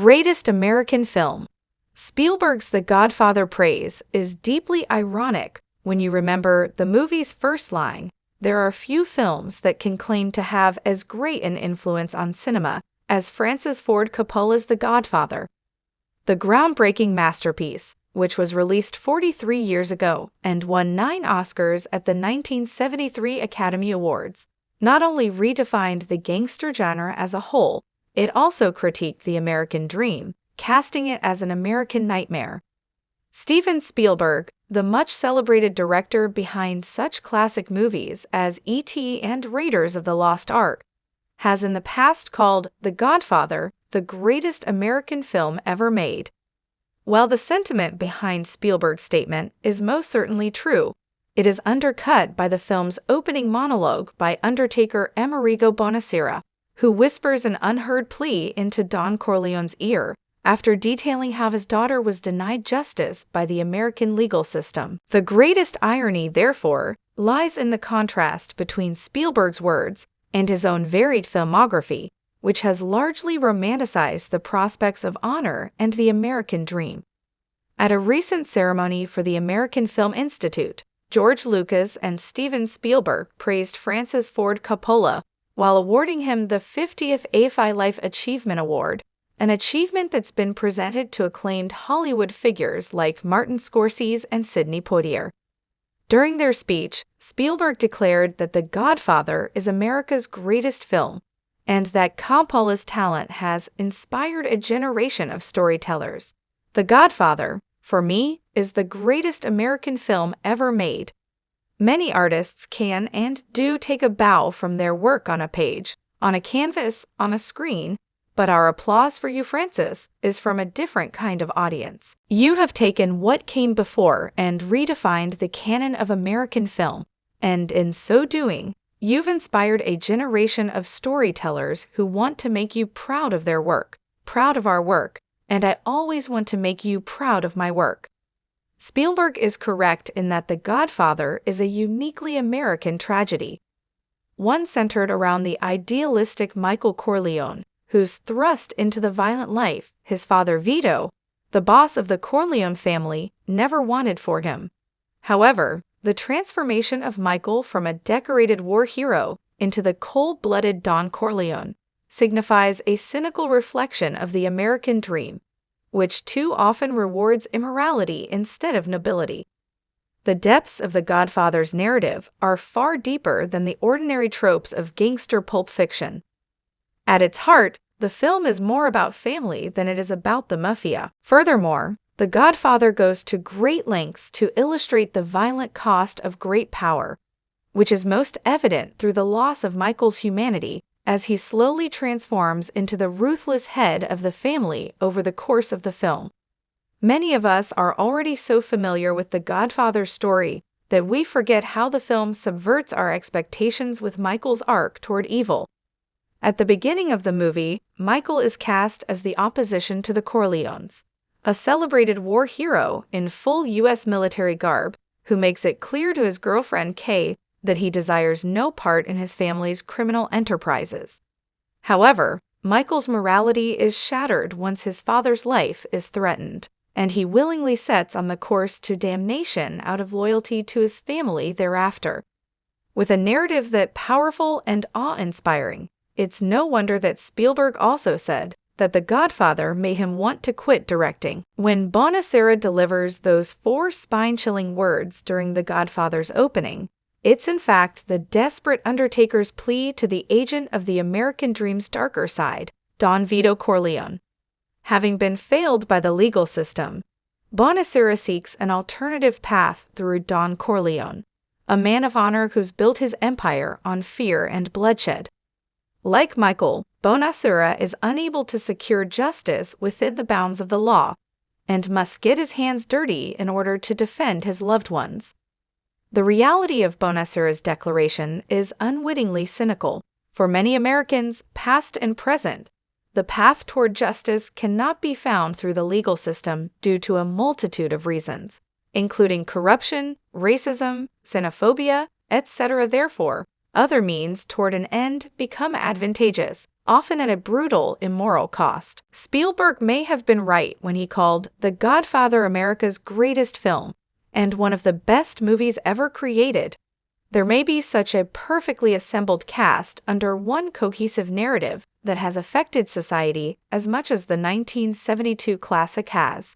greatest American film. Spielberg's The Godfather praise is deeply ironic when you remember the movie's first line. There are few films that can claim to have as great an influence on cinema as Francis Ford Coppola's The Godfather. The groundbreaking masterpiece, which was released 43 years ago and won 9 Oscars at the 1973 Academy Awards, not only redefined the gangster genre as a whole, it also critiqued the American dream, casting it as an American nightmare. Steven Spielberg, the much-celebrated director behind such classic movies as E.T. and Raiders of the Lost Ark, has in the past called The Godfather the greatest American film ever made. While the sentiment behind Spielberg's statement is most certainly true, it is undercut by the film's opening monologue by Undertaker Amerigo Bonacera, who whispers an unheard plea into Don Corleone's ear after detailing how his daughter was denied justice by the American legal system. The greatest irony, therefore, lies in the contrast between Spielberg's words and his own varied filmography, which has largely romanticized the prospects of honor and the American dream. At a recent ceremony for the American Film Institute, George Lucas and Steven Spielberg praised Francis Ford Coppola while awarding him the 50th AFI Life Achievement Award, an achievement that's been presented to acclaimed Hollywood figures like Martin Scorsese and Sidney Poitier. During their speech, Spielberg declared that The Godfather is America's greatest film, and that Coppola's talent has inspired a generation of storytellers. The Godfather, for me, is the greatest American film ever made. Many artists can and do take a bow from their work on a page, on a canvas, on a screen, but our applause for you, Francis, is from a different kind of audience. You have taken what came before and redefined the canon of American film, and in so doing, you've inspired a generation of storytellers who want to make you proud of their work, proud of our work, and I always want to make you proud of my work. Spielberg is correct in that The Godfather is a uniquely American tragedy, one centered around the idealistic Michael Corleone, who's thrust into the violent life his father Vito, the boss of the Corleone family, never wanted for him. However, the transformation of Michael from a decorated war hero into the cold-blooded Don Corleone signifies a cynical reflection of the American dream, which too often rewards immorality instead of nobility. The depths of The Godfather's narrative are far deeper than the ordinary tropes of gangster pulp fiction. At its heart, the film is more about family than it is about the mafia. Furthermore, The Godfather goes to great lengths to illustrate the violent cost of great power, which is most evident through the loss of Michael's humanity as he slowly transforms into the ruthless head of the family over the course of the film. Many of us are already so familiar with The Godfather's story that we forget how the film subverts our expectations with Michael's arc toward evil. At the beginning of the movie, Michael is cast as the opposition to the Corleones, a celebrated war hero in full U.S. military garb who makes it clear to his girlfriend Kay that he desires no part in his family's criminal enterprises. However, Michael's morality is shattered once his father's life is threatened, and he willingly sets on the course to damnation out of loyalty to his family thereafter. With a narrative that powerful and awe-inspiring, it's no wonder that Spielberg also said that The Godfather made him want to quit directing. When Bonacera delivers those 4 spine-chilling words during The Godfather's opening, it's in fact the desperate Undertaker's plea to the agent of the American dream's darker side, Don Vito Corleone. Having been failed by the legal system, Bonacera seeks an alternative path through Don Corleone, a man of honor who's built his empire on fear and bloodshed. Like Michael, Bonacera is unable to secure justice within the bounds of the law, and must get his hands dirty in order to defend his loved ones. The reality of Bonacera's declaration is unwittingly cynical. For many Americans, past and present, the path toward justice cannot be found through the legal system due to a multitude of reasons, including corruption, racism, xenophobia, etc. Therefore, Other means toward an end become advantageous, often at a brutal, immoral cost. Spielberg may have been right when he called The Godfather America's greatest film and one of the best movies ever created. There may be such a perfectly assembled cast under one cohesive narrative that has affected society as much as the 1972 classic has.